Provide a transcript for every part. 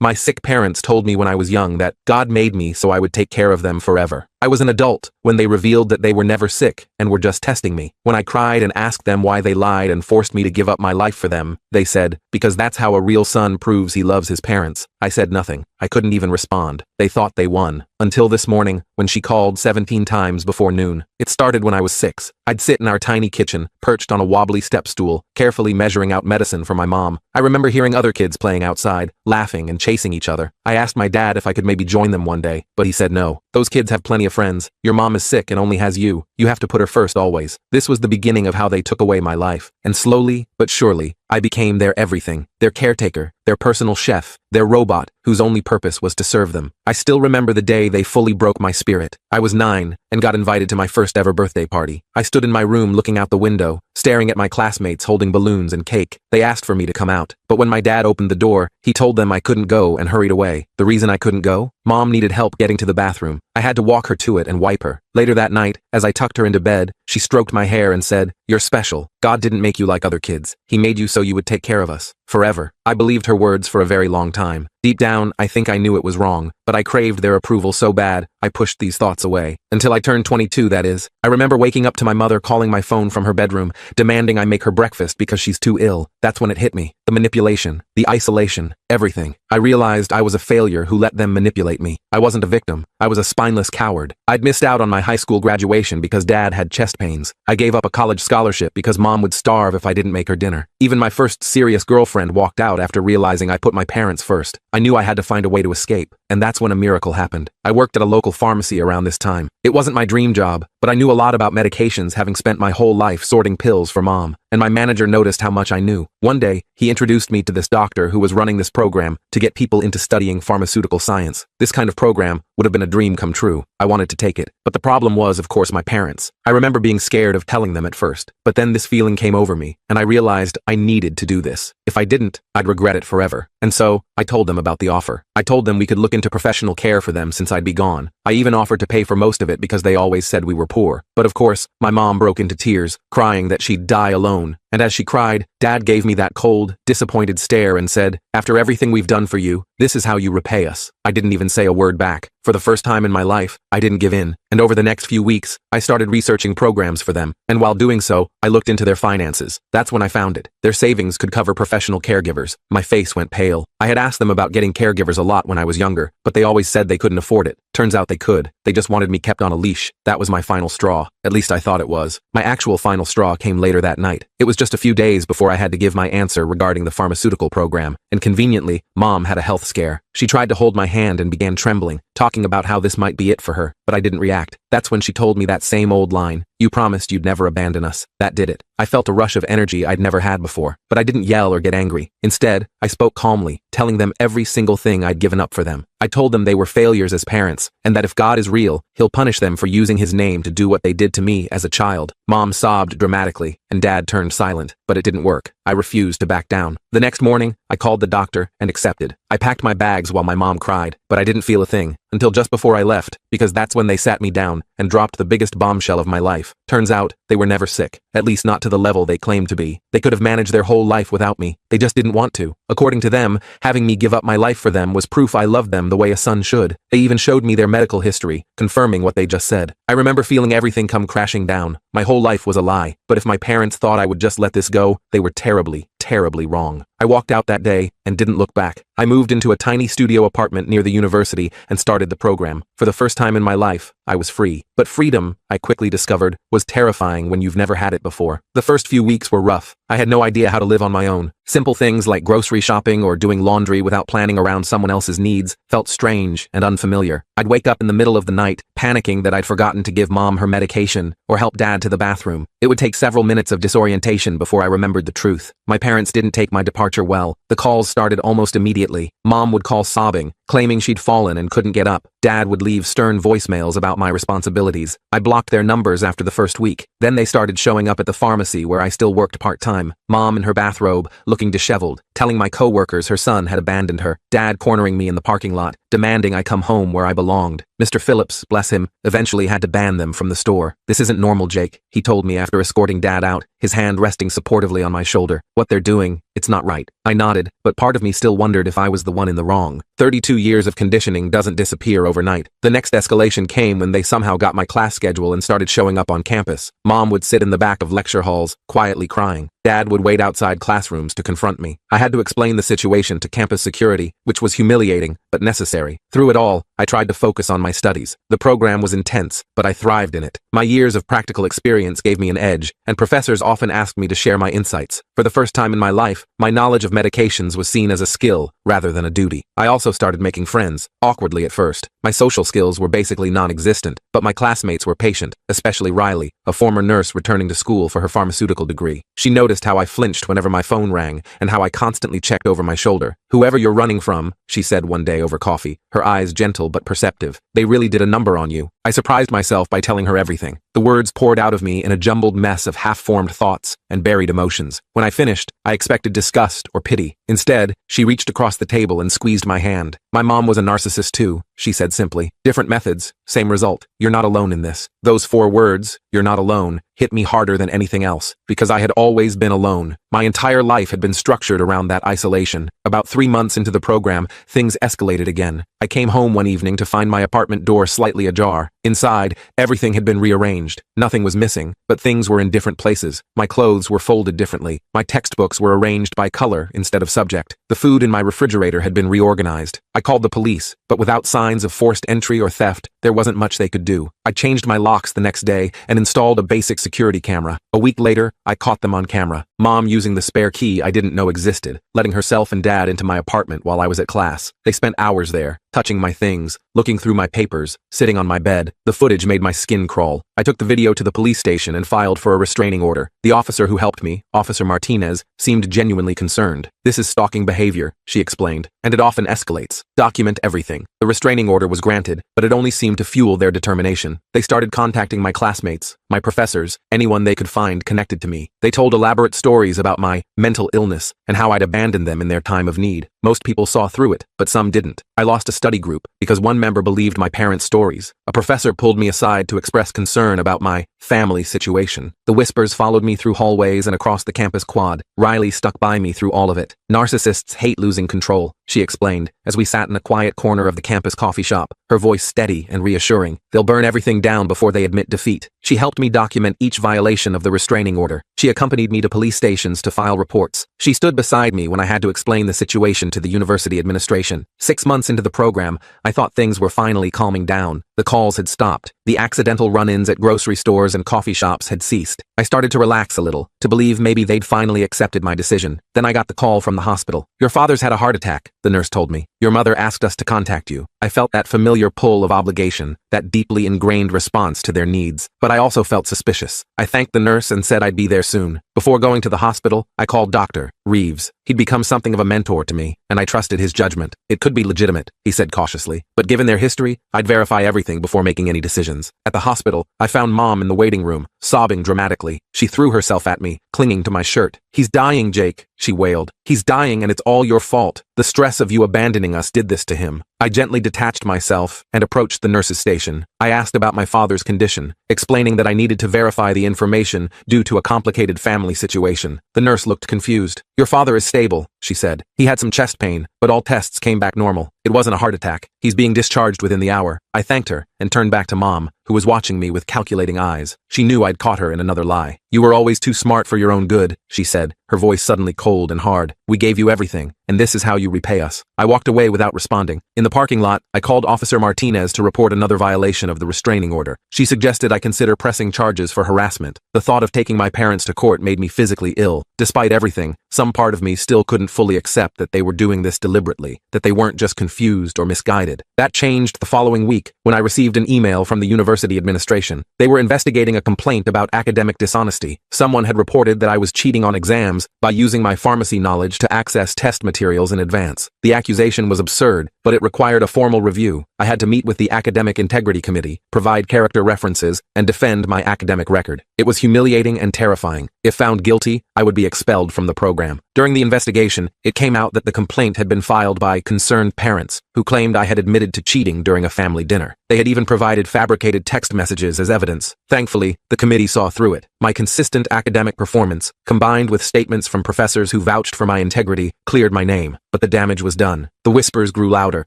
My sick parents told me when I was young that God made me so I would take care of them forever. I was an adult when they revealed that they were never sick and were just testing me. When I cried and asked them why they lied and forced me to give up my life for them, they said, because that's how a real son proves he loves his parents. I said nothing. I couldn't even respond. They thought they won. Until this morning, when she called 17 times before noon. It started when I was 6. I'd sit in our tiny kitchen, perched on a wobbly step stool, carefully measuring out medicine for my mom. I remember hearing other kids playing outside, laughing and chasing each other. I asked my dad if I could maybe join them one day, but he said no. Those kids have plenty of friends. Your mom is sick and only has you. You have to put her first always. This was the beginning of how they took away my life. And slowly, but surely, I became their everything, their caretaker, their personal chef, their robot, whose only purpose was to serve them. I still remember the day they fully broke my spirit. I was 9 and got invited to my first ever birthday party. I stood in my room looking out the window, staring at my classmates holding balloons and cake. They asked for me to come out, but when my dad opened the door, he told them I couldn't go and hurried away. The reason I couldn't go? Mom needed help getting to the bathroom. I had to walk her to it and wipe her. Later that night, as I tucked her into bed, she stroked my hair and said, "You're special. God didn't make you like other kids. He made you so you would take care of us. Forever." I believed her words for a very long time. Deep down, I think I knew it was wrong, but I craved their approval so bad, I pushed these thoughts away. Until I turned 22, that is. I remember waking up to my mother calling my phone from her bedroom, demanding I make her breakfast because she's too ill. That's when it hit me. The manipulation, the isolation, everything. I realized I was a failure who let them manipulate me. I wasn't a victim. I was a spineless coward. I'd missed out on my high school graduation because dad had chest pains. I gave up a college scholarship because mom would starve if I didn't make her dinner. Even my first serious girlfriend walked out after realizing I put my parents first. I knew I had to find a way to escape, and that's when a miracle happened. I worked at a local pharmacy around this time. It wasn't my dream job, but I knew a lot about medications, having spent my whole life sorting pills for mom, and my manager noticed how much I knew. One day, he introduced me to this doctor who was running this program to get people into studying pharmaceutical science. This kind of program would have been a dream come true. I wanted to take it, but the problem was, of course, my parents. I remember being scared of telling them at first, but then this feeling came over me, and I realized I needed to do this. If I didn't, I'd regret it forever. And so, I told them about the offer. I told them we could look into professional care for them since I'd be gone. I even offered to pay for most of it because they always said we were poor. But of course, my mom broke into tears, crying that she'd die alone. And as she cried, Dad gave me that cold, disappointed stare and said, "After everything we've done for you, this is how you repay us." I didn't even say a word back. For the first time in my life, I didn't give in. And over the next few weeks, I started researching programs for them. And while doing so, I looked into their finances. That's when I found it. Their savings could cover professional caregivers. My face went pale. I had asked them about getting caregivers a lot when I was younger, but they always said they couldn't afford it. Turns out they could. They just wanted me kept on a leash. That was my final straw. At least I thought it was. My actual final straw came later that night. It was just a few days before I had to give my answer regarding the pharmaceutical program, and conveniently, Mom had a health scare. She tried to hold my hand and began trembling, talking about how this might be it for her, but I didn't react. That's when she told me that same old line, "You promised you'd never abandon us." That did it. I felt a rush of energy I'd never had before, but I didn't yell or get angry. Instead, I spoke calmly, telling them every single thing I'd given up for them. I told them they were failures as parents, and that if God is real, He'll punish them for using His name to do what they did to me as a child. Mom sobbed dramatically, and Dad turned silent, but it didn't work. I refused to back down. The next morning, I called the doctor and accepted. I packed my bags while my mom cried, but I didn't feel a thing, until just before I left, because that's when they sat me down and dropped the biggest bombshell of my life. Turns out, they were never sick, at least not to the level they claimed to be. They could have managed their whole life without me. They just didn't want to. According to them, having me give up my life for them was proof I loved them the way a son should. They even showed me their medical history, confirming what they just said. I remember feeling everything come crashing down. My whole life was a lie, but if my parents thought I would just let this go, they were terribly wrong. I walked out that day and didn't look back. I moved into a tiny studio apartment near the university and started the program. For the first time in my life, I was free. But freedom, I quickly discovered, was terrifying when you've never had it before. The first few weeks were rough. I had no idea how to live on my own. Simple things like grocery shopping or doing laundry without planning around someone else's needs felt strange and unfamiliar. I'd wake up in the middle of the night, panicking that I'd forgotten to give Mom her medication or help Dad to the bathroom. It would take several minutes of disorientation before I remembered the truth. My parents didn't take my departure well. The calls started almost immediately. Mom would call sobbing, claiming she'd fallen and couldn't get up. Dad would leave stern voicemails about my responsibilities. I blocked their numbers after the first week. Then they started showing up at the pharmacy where I still worked part-time. Mom in her bathrobe, looking disheveled, telling my coworkers her son had abandoned her. Dad cornering me in the parking lot, demanding I come home where I belonged. Mr. Phillips, bless him, eventually had to ban them from the store. "This isn't normal, Jake," he told me after escorting Dad out, his hand resting supportively on my shoulder. "What they're doing, it's not right." I nodded, but part of me still wondered if I was the one in the wrong. 32 years of conditioning doesn't disappear overnight. The next escalation came when they somehow got my class schedule and started showing up on campus. Mom would sit in the back of lecture halls, quietly crying. Dad would wait outside classrooms to confront me. I had to explain the situation to campus security, which was humiliating, but necessary. Through it all, I tried to focus on my studies. The program was intense, but I thrived in it. My years of practical experience gave me an edge, and professors often asked me to share my insights. For the first time in my life, my knowledge of medications was seen as a skill rather than a duty. I also started making friends, awkwardly at first. My social skills were basically non-existent, but my classmates were patient, especially Riley, a former nurse returning to school for her pharmaceutical degree. She noticed how I flinched whenever my phone rang and how I constantly checked over my shoulder. "Whoever you're running from," she said one day over coffee, her eyes gentle but perceptive, "they really did a number on you." I surprised myself by telling her everything. The words poured out of me in a jumbled mess of half-formed thoughts and buried emotions. When I finished, I expected disgust or pity. Instead, she reached across the table and squeezed my hand. "My mom was a narcissist too," she said simply. "Different methods, same result. You're not alone in this." Those 4 words, "you're not alone," hit me harder than anything else, because I had always been alone. My entire life had been structured around that isolation. About 3 months into the program, things escalated again. I came home one evening to find my apartment door slightly ajar. Inside, everything had been rearranged. Nothing was missing, but things were in different places. My clothes were folded differently. My textbooks were arranged by color instead of subject. The food in my refrigerator had been reorganized. I called the police, but without signs of forced entry or theft, there wasn't much they could do. I changed my locks the next day and installed a basic security camera. A week later, I caught them on camera. Mom using the spare key I didn't know existed, letting herself and Dad into my apartment while I was at class. They spent hours there, touching my things, looking through my papers, sitting on my bed. The footage made my skin crawl. I took the video to the police station and filed for a restraining order. The officer who helped me, Officer Martinez, seemed genuinely concerned. "This is stalking behavior," she explained, "and it often escalates. Document everything." The restraining order was granted, but it only seemed to fuel their determination. They started contacting my classmates, my professors, anyone they could find connected to me. They told elaborate stories about my mental illness and how I'd abandoned them in their time of need. Most people saw through it, but some didn't. I lost a study group because one member believed my parents' stories. A professor pulled me aside to express concern about my family situation. The whispers followed me through hallways and across the campus quad. Riley stuck by me through all of it. "Narcissists hate losing control," she explained, as we sat in a quiet corner of the campus coffee shop, her voice steady and reassuring. "They'll burn everything down before they admit defeat." She helped me document each violation of the restraining order. She accompanied me to police stations to file reports. She stood beside me when I had to explain the situation to the university administration. 6 months into the program, I thought things were finally calming down. The calls had stopped. The accidental run-ins at grocery stores and coffee shops had ceased. I started to relax a little, to believe maybe they'd finally accepted my decision. Then I got the call from the hospital. "Your father's had a heart attack," the nurse told me. "Your mother asked us to contact you." I felt that familiar pull of obligation, that deeply ingrained response to their needs. But I also felt suspicious. I thanked the nurse and said I'd be there soon. Before going to the hospital, I called Dr. Reeves. He'd become something of a mentor to me, and I trusted his judgment. "It could be legitimate," he said cautiously, "but given their history, I'd verify everything before making any decisions." At the hospital, I found Mom in the waiting room, sobbing dramatically. She threw herself at me, clinging to my shirt. "He's dying, Jake," she wailed. "He's dying, and it's all your fault. The stress of you abandoning us did this to him." I gently detached myself and approached the nurse's station. I asked about my father's condition, explaining that I needed to verify the information due to a complicated family situation. The nurse looked confused. "Your father is stable," she said. "He had some chest pain, but all tests came back normal. It wasn't a heart attack. He's being discharged within the hour." I thanked her and turned back to Mom, who was watching me with calculating eyes. She knew I'd caught her in another lie. "You were always too smart for your own good," she said, her voice suddenly cold and hard. "We gave you everything, and this is how you repay us." I walked away without responding. In the parking lot, I called Officer Martinez to report another violation of the restraining order. She suggested I consider pressing charges for harassment. The thought of taking my parents to court made me physically ill. Despite everything, some part of me still couldn't fully accept that they were doing this deliberately, that they weren't just confused or misguided. That changed the following week, when I received an email from the university administration. They were investigating a complaint about academic dishonesty. Someone had reported that I was cheating on exams by using my pharmacy knowledge to access test materials in advance. The accusation was absurd, but it required a formal review. I had to meet with the Academic Integrity Committee, provide character references, and defend my academic record. It was humiliating and terrifying. If found guilty, I would be expelled from the program. During the investigation, it came out that the complaint had been filed by concerned parents who claimed I had admitted to cheating during a family dinner. They had even provided fabricated text messages as evidence. Thankfully, the committee saw through it. My consistent academic performance, combined with statements from professors who vouched for my integrity, cleared my name. But the damage was done. The whispers grew louder,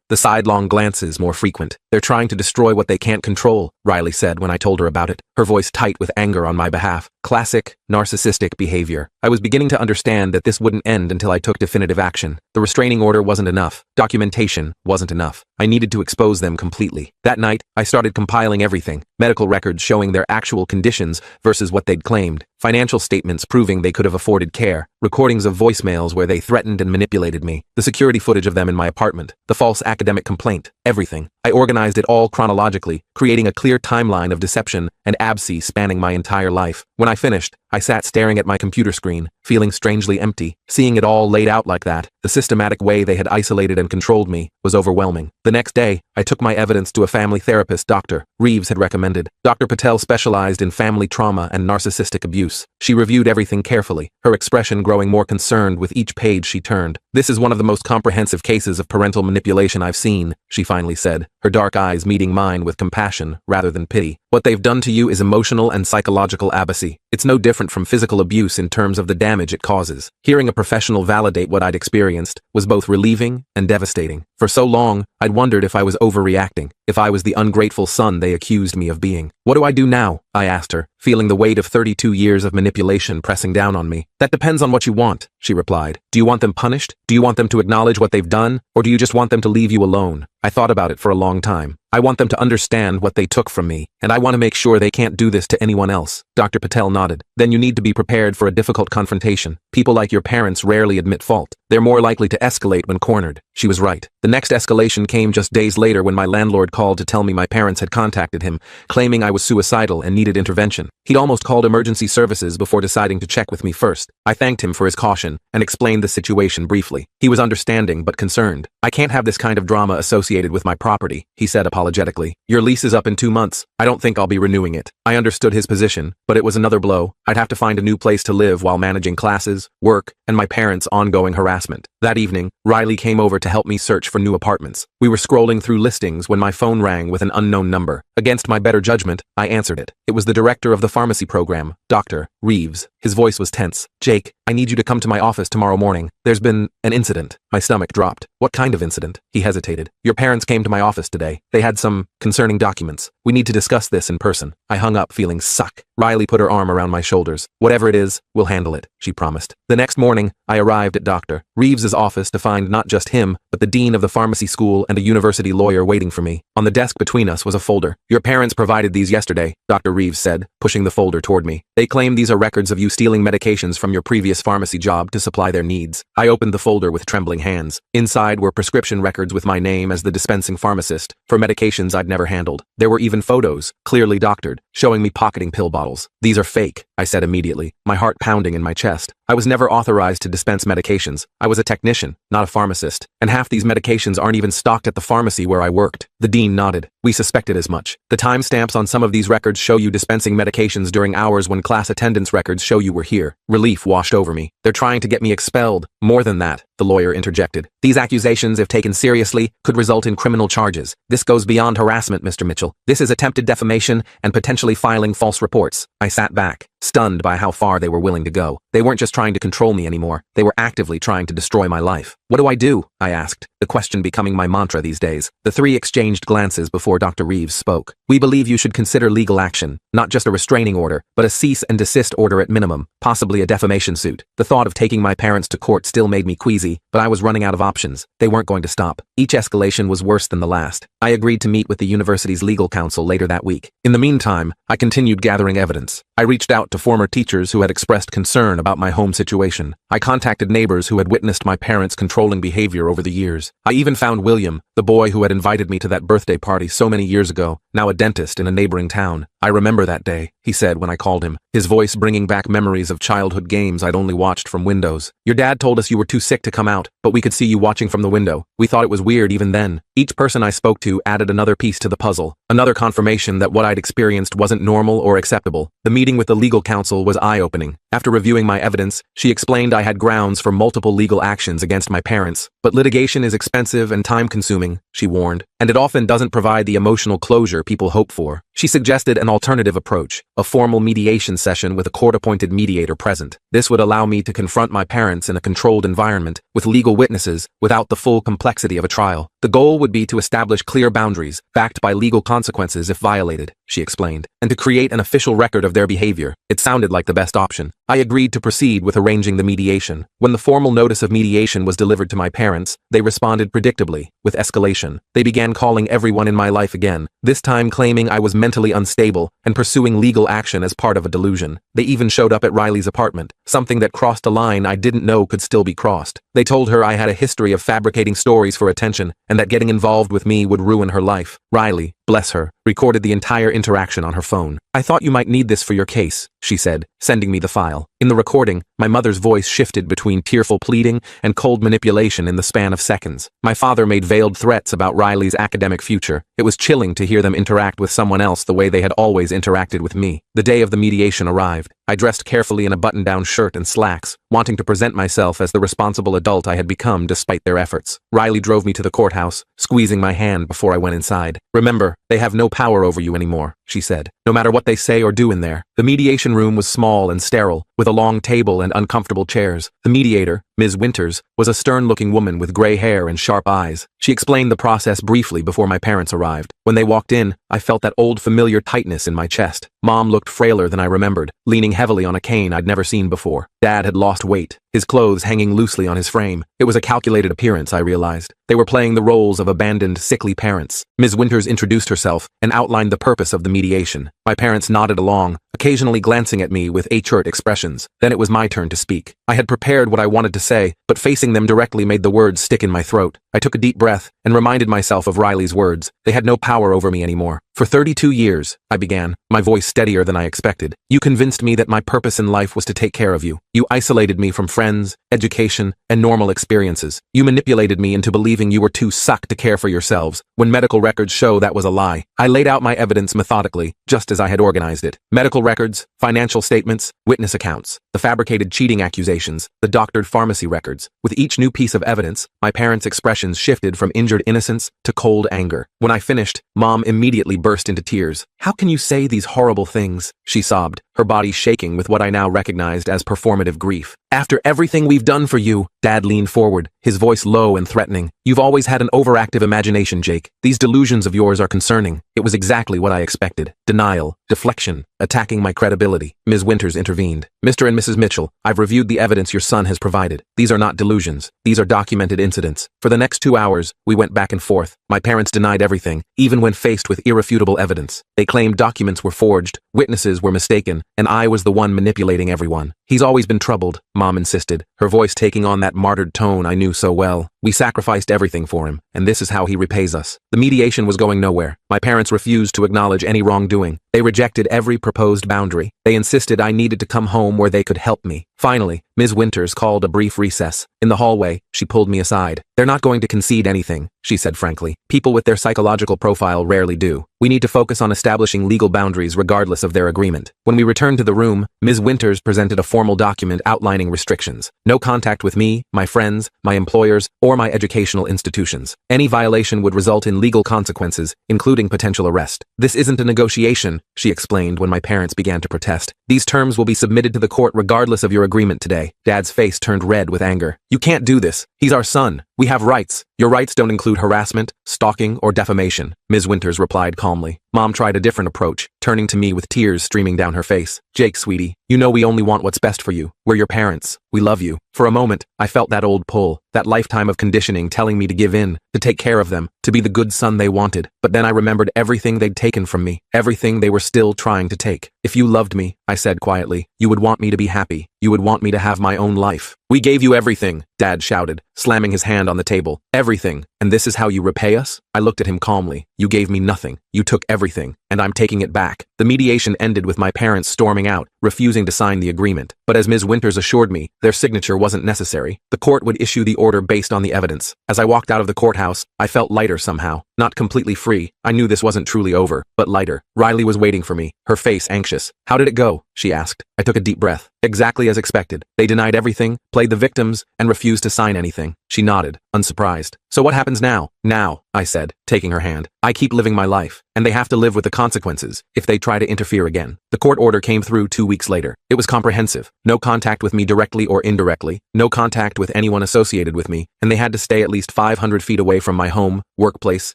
the sidelong glances more frequent. "They're trying to destroy what they can't control," Riley said when I told her about it, her voice tight with anger on my behalf. Classic, narcissistic behavior. I was beginning to understand that this wouldn't end until I took definitive action. The restraining order wasn't enough. Documentation wasn't enough. I needed to expose them completely. That night, I started compiling everything. Medical records showing their actual conditions versus what they'd claimed. Financial statements proving they could have afforded care. Recordings of voicemails where they threatened and manipulated me. The security footage of them in my apartment. The false academic complaint. Everything. I organized it all chronologically, creating a clear timeline of deception and abscess spanning my entire life. When I finished, I sat staring at my computer screen, feeling strangely empty. Seeing it all laid out like that, the systematic way they had isolated and controlled me, was overwhelming. The next day, I took my evidence to a family therapist Dr. Reeves had recommended. Dr. Patel specialized in family trauma and narcissistic abuse. She reviewed everything carefully, her expression growing more concerned with each page she turned. "This is one of the most comprehensive cases of parental manipulation I've seen," she finally said, her dark eyes meeting mine with compassion rather than pity. "What they've done to you is emotional and psychological abbacy. It's no different from physical abuse in terms of the damage it causes." Hearing a professional validate what I'd experienced was both relieving and devastating. For so long, I'd wondered if I was overreacting, if I was the ungrateful son they accused me of being. "What do I do now?" I asked her, feeling the weight of 32 years of manipulation pressing down on me. "That depends on what you want," she replied. "Do you want them punished? Do you want them to acknowledge what they've done? Or do you just want them to leave you alone?" I thought about it for a long time. I want them to understand what they took from me, and I want to make sure they can't do this to anyone else. Dr. Patel nodded. "Then you need to be prepared for a difficult confrontation. People like your parents rarely admit fault. They're more likely to escalate when cornered." She was right. The next escalation came just days later when my landlord called to tell me my parents had contacted him, claiming I was suicidal and needed intervention. He'd almost called emergency services before deciding to check with me first. I thanked him for his caution and explained the situation briefly. He was understanding but concerned. "I can't have this kind of drama associated with my property," he said apologetically. "Your lease is up in 2 months. I don't think I'll be renewing it." I understood his position, but it was another blow. I'd have to find a new place to live while managing classes, work, and my parents' ongoing harassment. That evening, Riley came over to help me search for new apartments. We were scrolling through listings when my phone rang with an unknown number. Against my better judgment, I answered it. It was the director of the pharmacy program, Dr. Reeves. His voice was tense. "Jake, I need you to come to my office tomorrow morning. There's been an incident." My stomach dropped. "What kind of incident?" He hesitated. "Your parents came to my office today. They had some concerning documents. We need to discuss this in person." I hung up feeling suck. Riley put her arm around my shoulders. "Whatever it is, we'll handle it," she promised. The next morning, I arrived at Dr. Reeves's office to find not just him, but the dean of the pharmacy school and a university lawyer waiting for me. On the desk between us was a folder. "Your parents provided these yesterday," Dr. Reeves said, pushing the folder toward me. "They claim these are records of you stealing medications from your previous pharmacy job to supply their needs." I opened the folder with trembling hands. Inside were prescription records with my name as the dispensing pharmacist for medications I'd never handled. There were even photos, clearly doctored, showing me pocketing pill bottles. "These are fake," I said immediately, my heart pounding in my chest. I was never authorized to dispense medications. I was a technician, not a pharmacist, and half these medications aren't even stocked at the pharmacy where I worked. The dean nodded. "We suspected as much. The timestamps on some of these records show you dispensing medications during hours when class attendance records show you were here." Relief washed over me. "They're trying to get me expelled." "More than that," the lawyer interjected. "These accusations, if taken seriously, could result in criminal charges. This goes beyond harassment, Mr. Mitchell. This is attempted defamation and potentially filing false reports." I sat back, stunned by how far they were willing to go. They weren't just trying to control me anymore. They were actively trying to destroy my life. "What do I do?" I asked, the question becoming my mantra these days. The three exchanged glances before Dr. Reeves spoke. "We believe you should consider legal action, not just a restraining order, but a cease and desist order at minimum, possibly a defamation suit." The thought of taking my parents to court still made me queasy, but I was running out of options. They weren't going to stop. Each escalation was worse than the last. I agreed to meet with the university's legal counsel later that week. In the meantime, I continued gathering evidence. I reached out to former teachers who had expressed concern about my home situation. I contacted neighbors who had witnessed my parents' controlling behavior over the years. I even found William, the boy who had invited me to that birthday party so many years ago, now a dentist in a neighboring town. "I remember that day," he said when I called him, his voice bringing back memories of childhood games I'd only watched from windows. "Your dad told us you were too sick to come out, but we could see you watching from the window. We thought it was weird even then. Each person I spoke to added another piece to the puzzle, another confirmation that what I'd experienced wasn't normal or acceptable. The meeting with the legal counsel was eye-opening. After reviewing my evidence, she explained I had grounds for multiple legal actions against my parents, but litigation is expensive and time-consuming, she warned, and it often doesn't provide the emotional closure people hope for. She suggested an alternative approach, a formal mediation session with a court-appointed mediator present. This would allow me to confront my parents in a controlled environment, with legal witnesses, without the full complexity of a trial. The goal would be to establish clear boundaries, backed by legal consequences if violated, she explained, and to create an official record of their behavior. It sounded like the best option. I agreed to proceed with arranging the mediation. When the formal notice of mediation was delivered to my parents, they responded predictably, with escalation. They began calling everyone in my life again, this time claiming I was mentally unstable and pursuing legal action as part of a delusion. They even showed up at Riley's apartment, something that crossed a line I didn't know could still be crossed. They told her I had a history of fabricating stories for attention and that getting involved with me would ruin her life. Riley, bless her, recorded the entire interaction on her phone. I thought you might need this for your case, she said, sending me the file. In the recording, my mother's voice shifted between tearful pleading and cold manipulation in the span of seconds. My father made veiled threats about Riley's academic future. It was chilling to hear them interact with someone else the way they had always interacted with me. The day of the mediation arrived. I dressed carefully in a button-down shirt and slacks, wanting to present myself as the responsible adult I had become despite their efforts. Riley drove me to the courthouse, squeezing my hand before I went inside. Remember, they have no power over you anymore, she said, no matter what they say or do in there. The mediation room was small and sterile, with a long table and uncomfortable chairs. The mediator, Ms. Winters, was a stern-looking woman with gray hair and sharp eyes. She explained the process briefly before my parents arrived. When they walked in, I felt that old familiar tightness in my chest. Mom looked frailer than I remembered, leaning heavily on a cane I'd never seen before. Dad had lost weight, his clothes hanging loosely on his frame. It was a calculated appearance, I realized. They were playing the roles of abandoned, sickly parents. Ms. Winters introduced herself and outlined the purpose of the mediation. My parents nodded along, occasionally glancing at me with hurt expressions. Then it was my turn to speak. I had prepared what I wanted to say, but facing them directly made the words stick in my throat. I took a deep breath and reminded myself of Riley's words. They had no power over me anymore. For 32 years, I began, my voice steadier than I expected. You convinced me that my purpose in life was to take care of you. You isolated me from friends, education, and normal experiences. You manipulated me into believing you were too suck to care for yourselves, when medical records show that was a lie. I laid out my evidence methodically, just as I had organized it. Medical records, financial statements, witness accounts, the fabricated cheating accusations, the doctored pharmacy records. With each new piece of evidence, my parents' expressions shifted from injured innocence to cold anger. When I finished, Mom immediately burst into tears. How can you say these horrible things? She sobbed, her body shaking with what I now recognized as performative grief. After everything we've done for you, Dad leaned forward, his voice low and threatening. You've always had an overactive imagination, Jake. These delusions of yours are concerning. It was exactly what I expected. Denial, deflection, attacking my credibility. Ms. Winters intervened. Mr. and Mrs. Mitchell, I've reviewed the evidence your son has provided. These are not delusions. These are documented incidents. For the next 2 hours, we went back and forth. My parents denied everything, even when faced with irrefutable evidence. They claimed documents were forged, witnesses were mistaken, and I was the one manipulating everyone. He's always been troubled, Mom insisted, her voice taking on that martyred tone I knew so well. We sacrificed everything for him, and this is how he repays us. The mediation was going nowhere. My parents refused to acknowledge any wrongdoing. They rejected every proposed boundary. They insisted I needed to come home where they could help me. Finally, Ms. Winters called a brief recess. In the hallway, she pulled me aside. They're not going to concede anything, she said frankly. People with their psychological profile rarely do. We need to focus on establishing legal boundaries regardless of their agreement. When we returned to the room, Ms. Winters presented a formal document outlining restrictions. No contact with me, my friends, my employers, or my educational institutions. Any violation would result in legal consequences, including potential arrest. This isn't a negotiation, she explained when my parents began to protest. These terms will be submitted to the court regardless of your agreement today. Dad's face turned red with anger. You can't do this. He's our son. We have rights. Your rights don't include harassment, stalking, or defamation, Ms. Winters replied calmly. Mom tried a different approach, turning to me with tears streaming down her face. Jake, sweetie, you know we only want what's best for you. We're your parents. We love you. For a moment, I felt that old pull, that lifetime of conditioning telling me to give in, to take care of them, to be the good son they wanted. But then I remembered everything they'd taken from me, everything they were still trying to take. If you loved me, I said quietly, you would want me to be happy. You would want me to have my own life. We gave you everything, Dad shouted, slamming his hand on the table. Everything. And this is how you repay us? I looked at him calmly. You gave me nothing. You took everything. and I'm taking it back. The mediation ended with my parents storming out, refusing to sign the agreement. But as Ms. Winters assured me, their signature wasn't necessary. The court would issue the order based on the evidence. As I walked out of the courthouse, I felt lighter somehow. Not completely free. I knew this wasn't truly over, but lighter. Riley was waiting for me, her face anxious. "How did it go?" she asked. I took a deep breath. "Exactly as expected. They denied everything, played the victims, and refused to sign anything." She nodded, unsurprised. "So what happens now?" "Now," I said, taking her hand. "I keep living my life, and they have to live with the consequences if they try to interfere again." The court order came through 2 weeks later. It was comprehensive. No contact with me directly or indirectly, no contact with anyone associated with me, and they had to stay at least 500 feet away from my home, workplace,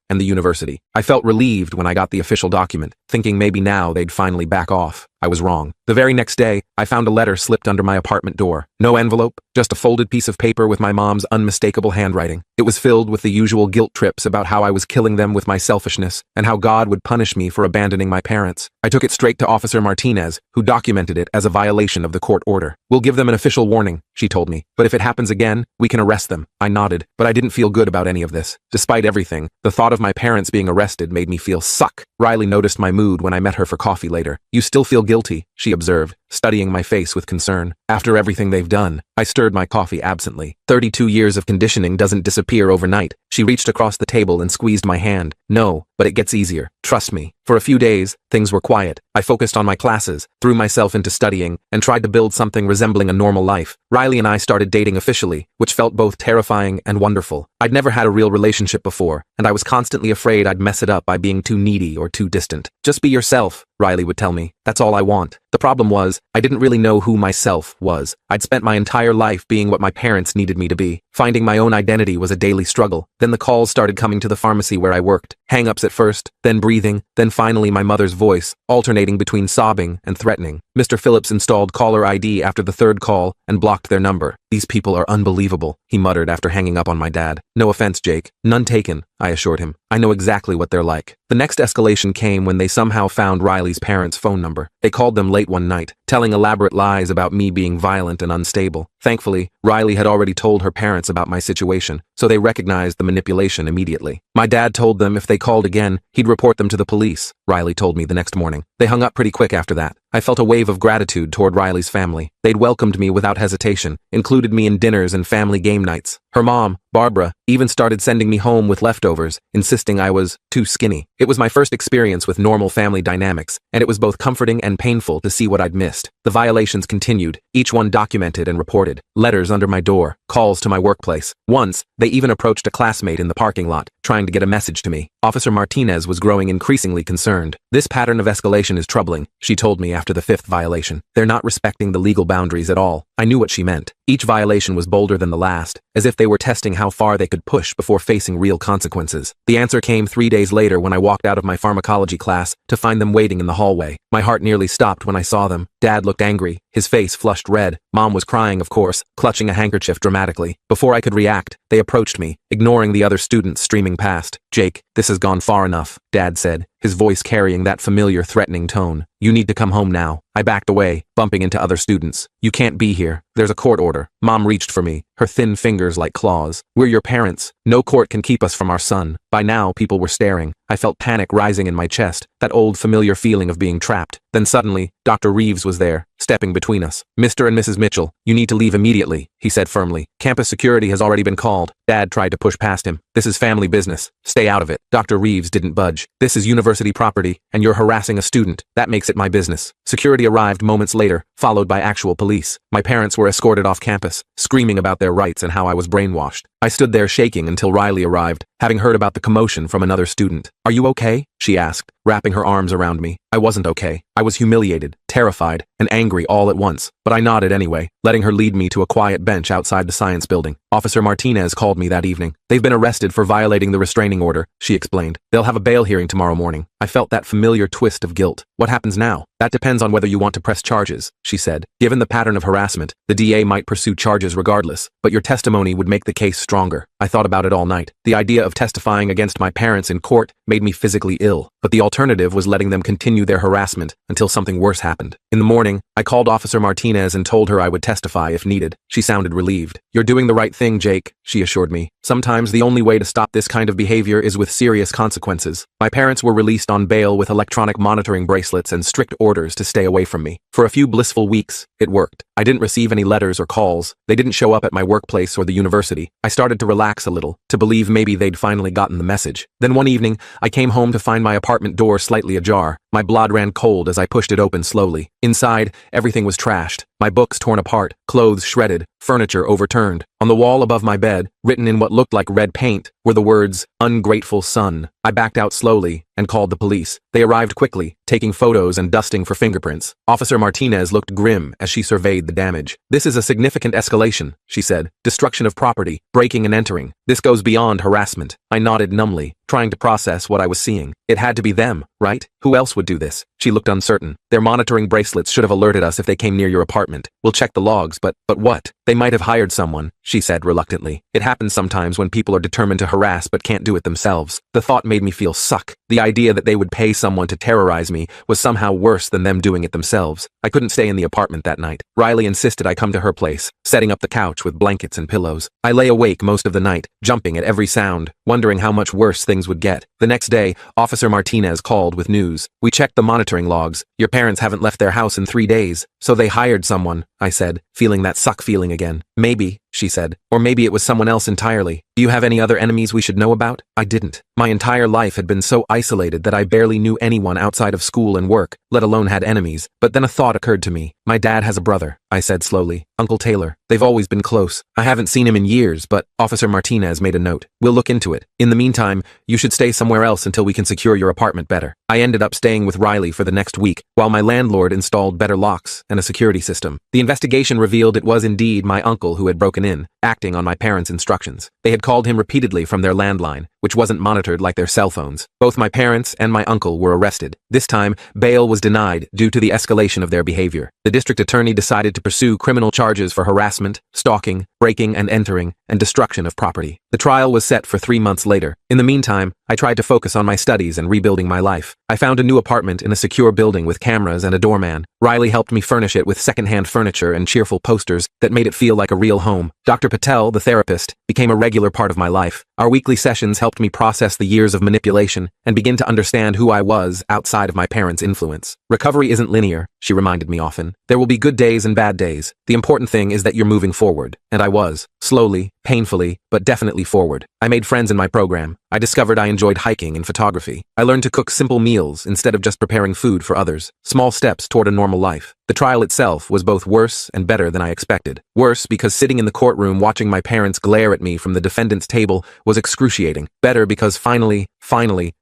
and the university. I felt relieved when I got the official document, thinking maybe now they'd finally back off. I was wrong. The very next day, I found a letter slipped under my apartment door. No envelope, just a folded piece of paper with my mom's unmistakable handwriting. It was filled with the usual guilt trips about how I was killing them with my selfishness and how God would punish me for abandoning my parents. I took it straight to Officer Martinez, who documented it as a violation of the court order. "We'll give them an official warning," she told me, "but if it happens again, we can arrest them." I nodded, but I didn't feel good about any of this. Despite everything, the thought of my parents being arrested made me feel suck. Riley noticed my mood when I met her for coffee later. "You still feel guilty," she observed, studying my face with concern. "After everything they've done." I stirred my coffee absently. 32 years of conditioning doesn't disappear overnight. She reached across the table and squeezed my hand. "No, but it gets easier. Trust me." For a few days, things were quiet. I focused on my classes, threw myself into studying, and tried to build something resembling a normal life. Riley and I started dating officially, which felt both terrifying and wonderful. I'd never had a real relationship before, and I was constantly afraid I'd mess it up by being too needy or too distant. "Just be yourself," Riley would tell me. "That's all I want." The problem was, I didn't really know who myself was. I'd spent my entire life being what my parents needed me to be. Finding my own identity was a daily struggle. Then the calls started coming to the pharmacy where I worked. Hang-ups at first, then breathing, then finally my mother's voice, alternating between sobbing and threatening. Mr. Phillips installed caller ID after the third call and blocked their number. "These people are unbelievable," he muttered after hanging up on my dad. "No offense, Jake. None taken," I assured him. "I know exactly what they're like." The next escalation came when they somehow found Riley's parents' phone number. They called them late one night, telling elaborate lies about me being violent and unstable. Thankfully, Riley had already told her parents about my situation, so they recognized the manipulation immediately. My dad told them if they called again, he'd report them to the police, Riley told me the next morning. They hung up pretty quick after that. I felt a wave of gratitude toward Riley's family. They'd welcomed me without hesitation, included me in dinners and family game nights. Her mom, Barbara, even started sending me home with leftovers, insisting I was too skinny. It was my first experience with normal family dynamics, and it was both comforting and painful to see what I'd missed. The violations continued, each one documented and reported. Letters under my door, calls to my workplace. Once, they even approached a classmate in the parking lot, trying to get a message to me. Officer Martinez was growing increasingly concerned. "This pattern of escalation is troubling," she told me after the 5th violation. "They're not respecting the legal boundaries at all." I knew what she meant. Each violation was bolder than the last, as if they were testing how far they could push before facing real consequences. The answer came 3 days later when I walked out of my pharmacology class to find them waiting in the hallway. My heart nearly stopped when I saw them. Dad looked angry, his face flushed red. Mom was crying, of course, clutching a handkerchief dramatically. Before I could react, they approached me, ignoring the other students streaming past. "Jake, this has gone far enough," Dad said, his voice carrying that familiar threatening tone. "You need to come home now." I backed away, bumping into other students. "You can't be here. There's a court order." Mom reached for me, her thin fingers like claws. "We're your parents. No court can keep us from our son." By now, people were staring. I felt panic rising in my chest, that old familiar feeling of being trapped. Then suddenly, Dr. Reeves was there, stepping between us. "Mr. and Mrs. Mitchell, you need to leave immediately," he said firmly. "Campus security has already been called." Dad tried to push past him. "This is family business. Stay out of it." Dr. Reeves didn't budge. "This is university property, and you're harassing a student. That makes it my business." Security arrived moments later, followed by actual police. My parents were escorted off campus, screaming about their rights and how I was brainwashed. I stood there shaking until Riley arrived, having heard about the commotion from another student. "Are you okay?" she asked, wrapping her arms around me. I wasn't okay. I was humiliated, terrified, and angry all at once, but I nodded anyway, letting her lead me to a quiet bench outside the science building. Officer Martinez called me that evening. "They've been arrested for violating the restraining order," she explained. "They'll have a bail hearing tomorrow morning." I felt that familiar twist of guilt. "What happens now?" "That depends on whether you want to press charges," she said. "Given the pattern of harassment, the DA might pursue charges regardless, but your testimony would make the case stronger." I thought about it all night. The idea of testifying against my parents in court made me physically ill, but the alternative was letting them continue their harassment until something worse happened. In the morning, I called Officer Martinez and told her I would testify if needed. She sounded relieved. "You're doing the right thing, Jake," she assured me. "Sometimes the only way to stop this kind of behavior is with serious consequences." My parents were released on bail with electronic monitoring bracelets and strict orders to stay away from me. For a few blissful weeks, it worked. I didn't receive any letters or calls. They didn't show up at my workplace or the university. I started to relax a little, to believe maybe they'd finally gotten the message. Then one evening, I came home to find my apartment door slightly ajar. My blood ran cold as I pushed it open slowly. Inside, everything was trashed. My books torn apart, clothes shredded, furniture overturned. On the wall above my bed, written in what looked like red paint, were the words, "Ungrateful son." I backed out slowly and called the police. They arrived quickly, taking photos and dusting for fingerprints. Officer Martinez looked grim as she surveyed the damage. "This is a significant escalation," she said. "Destruction of property, breaking and entering. This goes beyond harassment." I nodded numbly, trying to process what I was seeing. It had to be them, right? Who else would do this? She looked uncertain. "Their monitoring bracelets should have alerted us if they came near your apartment. We'll check the logs, but what? They might have hired someone," she said reluctantly. "It happens sometimes when people are determined to harass but can't do it themselves." The thought made me feel suck. The idea that they would pay someone to terrorize me was somehow worse than them doing it themselves. I couldn't stay in the apartment that night. Riley insisted I come to her place, setting up the couch with blankets and pillows. I lay awake most of the night, jumping at every sound, wondering how much worse things would get. The next day, Officer Martinez called with news. "We checked the monitoring logs. Your parents haven't left their house in 3 days, so they hired someone," I said, feeling that suck feeling again. "Maybe," she said. "Or maybe it was someone else entirely. Do you have any other enemies we should know about?" I didn't. My entire life had been so isolated that I barely knew anyone outside of school and work, let alone had enemies. But then a thought occurred to me. "My dad has a brother," I said slowly. "Uncle Taylor. They've always been close. I haven't seen him in years, but..." Officer Martinez made a note. "We'll look into it. In the meantime, you should stay somewhere else until we can secure your apartment better." I ended up staying with Riley for the next week, while my landlord installed better locks and a security system. The investigation revealed it was indeed my uncle who had broken in, acting on my parents' instructions. They had called him repeatedly from their landline, which wasn't monitored like their cell phones. Both my parents and my uncle were arrested. This time, bail was denied due to the escalation of their behavior. The district attorney decided to pursue criminal charges for harassment, stalking, breaking and entering, and destruction of property. The trial was set for 3 months later. In the meantime, I tried to focus on my studies and rebuilding my life. I found a new apartment in a secure building with cameras and a doorman. Riley helped me furnish it with secondhand furniture and cheerful posters that made it feel like a real home. Dr. Patel, the therapist, became a regular part of my life. Our weekly sessions helped me process the years of manipulation and begin to understand who I was outside of my parents' influence. "Recovery isn't linear," she reminded me often. "There will be good days and bad days. The important thing is that you're moving forward." And I was. Slowly, painfully, but definitely forward. I made friends in my program. I discovered I enjoyed hiking and photography. I learned to cook simple meals instead of just preparing food for others. Small steps toward a normal life. The trial itself was both worse and better than I expected. Worse because sitting in the courtroom watching my parents glare at me from the defendant's table was excruciating. Better because finally,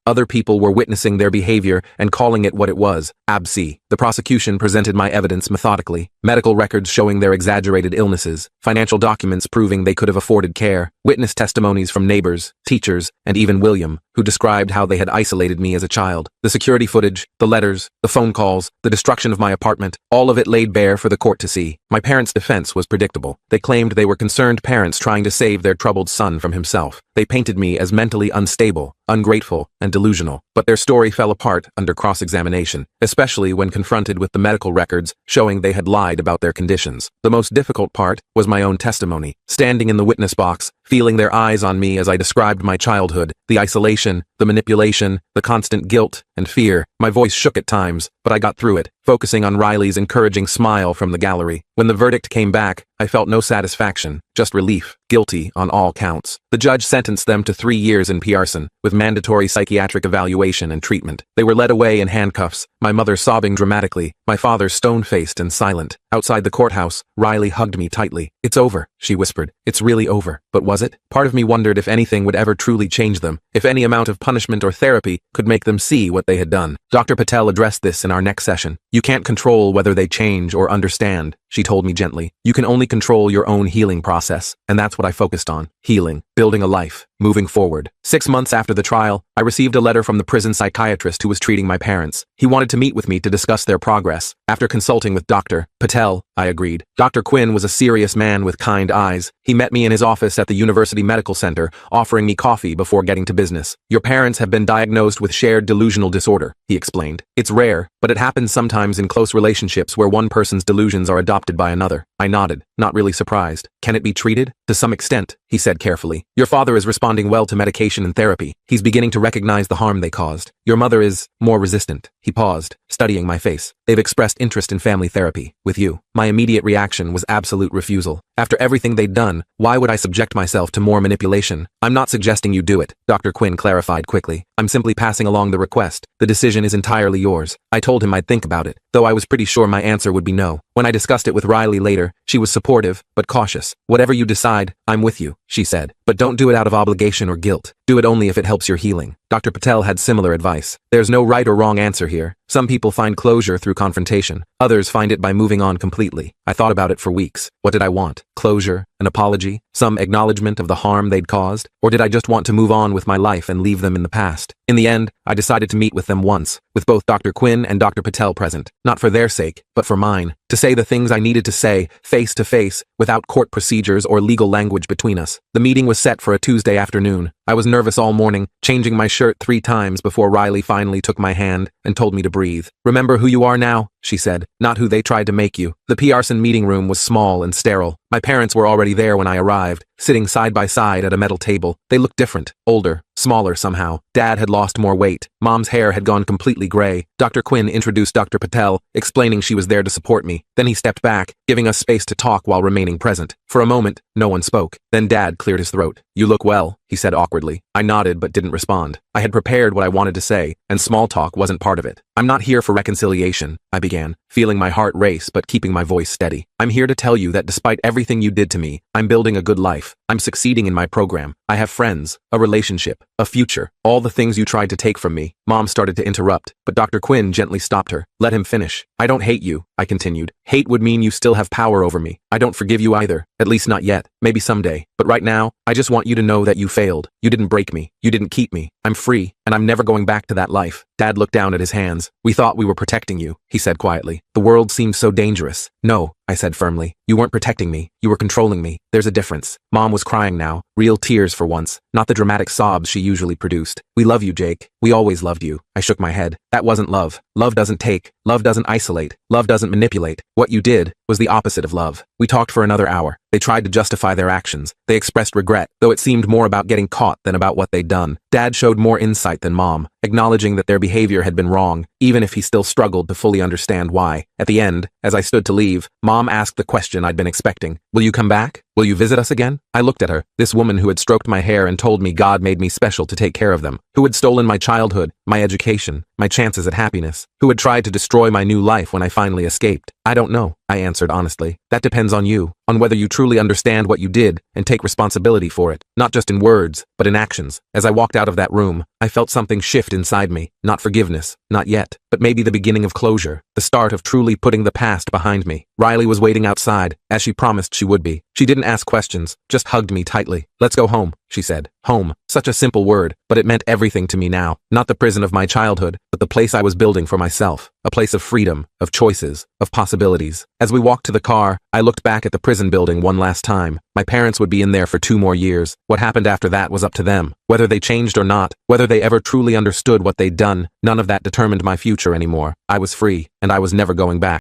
other people were witnessing their behavior and calling it what it was, abscess. The prosecution presented my evidence methodically. Medical records showing their exaggerated illnesses, financial documents proving they could have afforded care, witness testimonies from neighbors, teachers, and even William, who described how they had isolated me as a child. The security footage, the letters, the phone calls, the destruction of my apartment, all of it laid bare for the court to see. My parents' defense was predictable. They claimed they were concerned parents trying to save their troubled son from himself. They painted me as mentally unstable, ungrateful, and delusional. But their story fell apart under cross-examination, especially when confronted with the medical records showing they had lied about their conditions. The most difficult part was my own testimony. Standing in the witness box, feeling their eyes on me as I described my childhood, the isolation, the manipulation, the constant guilt and fear. My voice shook at times, but I got through it, focusing on Riley's encouraging smile from the gallery. When the verdict came back, I felt no satisfaction, just relief, guilty on all counts. The judge sentenced them to 3 years in Pearson, with mandatory psychiatric evaluation and treatment. They were led away in handcuffs, my mother sobbing dramatically, my father stone-faced and silent. Outside the courthouse, Riley hugged me tightly. "It's over," she whispered. "It's really over." But was it? Part of me wondered if anything would ever truly change them, if any amount of punishment or therapy could make them see what they had done. Dr. Patel addressed this in our next session. "You can't control whether they change or understand," she told me gently. You can only control your own healing process, and that's what I focused on. Healing, building a life, moving forward. 6 months after the trial, I received a letter from the prison psychiatrist who was treating my parents. He wanted to meet with me to discuss their progress. After consulting with Dr. Patel, I agreed. Dr. Quinn was a serious man with kind eyes. He met me in his office at the University Medical Center, offering me coffee before getting to business. Your parents have been diagnosed with shared delusional disorder, he explained. It's rare, but it happens sometimes in close relationships where one person's delusions are adopted by another. I nodded, not really surprised. Can it be treated? To some extent, he said carefully. Your father is responding well to medication and therapy. He's beginning to recognize the harm they caused. Your mother is more resistant. He paused, studying my face. They've expressed interest in family therapy with you. My immediate reaction was absolute refusal. After everything they'd done, why would I subject myself to more manipulation? I'm not suggesting you do it, Dr. Quinn clarified quickly. I'm simply passing along the request. The decision is entirely yours. I told him I'd think about it, though I was pretty sure my answer would be no. When I discussed it with Riley later, she was supportive, but cautious. Whatever you decide, I'm with you, she said. But don't do it out of obligation or guilt. Do it only if it helps your healing. Dr. Patel had similar advice. There's no right or wrong answer here. Some people find closure through confrontation. Others find it by moving on completely. I thought about it for weeks. What did I want? Closure? An apology? Some acknowledgement of the harm they'd caused? Or did I just want to move on with my life and leave them in the past? In the end, I decided to meet with them once, with both Dr. Quinn and Dr. Patel present. Not for their sake, but for mine. To say the things I needed to say, face to face, without court procedures or legal language between us. The meeting was set for a Tuesday afternoon. I was nervous all morning, changing my shirt 3 times before Riley finally took my hand and told me to breathe. Remember who you are now, she said, not who they tried to make you. The Pearson meeting room was small and sterile. My parents were already there when I arrived, sitting side by side at a metal table. They looked different, older, smaller somehow. Dad had lost more weight. Mom's hair had gone completely gray. Dr. Quinn introduced Dr. Patel, explaining she was there to support me. Then he stepped back, giving us space to talk while remaining present. For a moment, no one spoke. Then Dad cleared his throat. You look well, he said awkwardly. I nodded but didn't respond. I had prepared what I wanted to say, and small talk wasn't part of it. I'm not here for reconciliation, I began, feeling my heart race but keeping my voice steady. I'm here to tell you that despite everything you did to me, I'm building a good life. I'm succeeding in my program. I have friends, a relationship, a future. All the things you tried to take from me. Mom started to interrupt, but Dr. Quinn gently stopped her. Let him finish. I don't hate you, I continued. Hate would mean you still have power over me. I don't forgive you either, at least not yet. Maybe someday. But right now, I just want you to know that you failed. You didn't break me. You didn't keep me. I'm free, and I'm never going back to that life. Dad looked down at his hands. We thought we were protecting you, he said quietly. The world seemed so dangerous. No, I said firmly. You weren't protecting me. You were controlling me. There's a difference. Mom was crying now. Real tears for once. Not the dramatic sobs she usually produced. We love you, Jake. We always loved you. I shook my head. That wasn't love. Love doesn't take. Love doesn't isolate. Love doesn't manipulate. What you did was the opposite of love. We talked for another hour. They tried to justify their actions. They expressed regret, though it seemed more about getting caught than about what they'd done. Dad showed more insight than Mom, acknowledging that their behavior had been wrong, even if he still struggled to fully understand why. At the end, as I stood to leave, Mom asked the question I'd been expecting. Will you come back? Will you visit us again? I looked at her, this woman who had stroked my hair and told me God made me special to take care of them, who had stolen my childhood, my education, my chances at happiness, who had tried to destroy my new life when I finally escaped. I don't know, I answered honestly. That depends on you, on whether you truly understand what you did and take responsibility for it, not just in words, but in actions. As I walked out of that room, I felt something shift inside me. Not forgiveness, not yet, but maybe the beginning of closure, the start of truly putting the past behind me. Riley was waiting outside, as she promised she would be. She didn't ask questions, just hugged me tightly. Let's go home, she said. Home. Such a simple word, but it meant everything to me now. Not the prison of my childhood, but the place I was building for myself. A place of freedom, of choices, of possibilities. As we walked to the car, I looked back at the prison building one last time. My parents would be in there for 2 more years. What happened after that was up to them. Whether they changed or not, whether they ever truly understood what they'd done, none of that determined my future anymore. I was free, and I was never going back.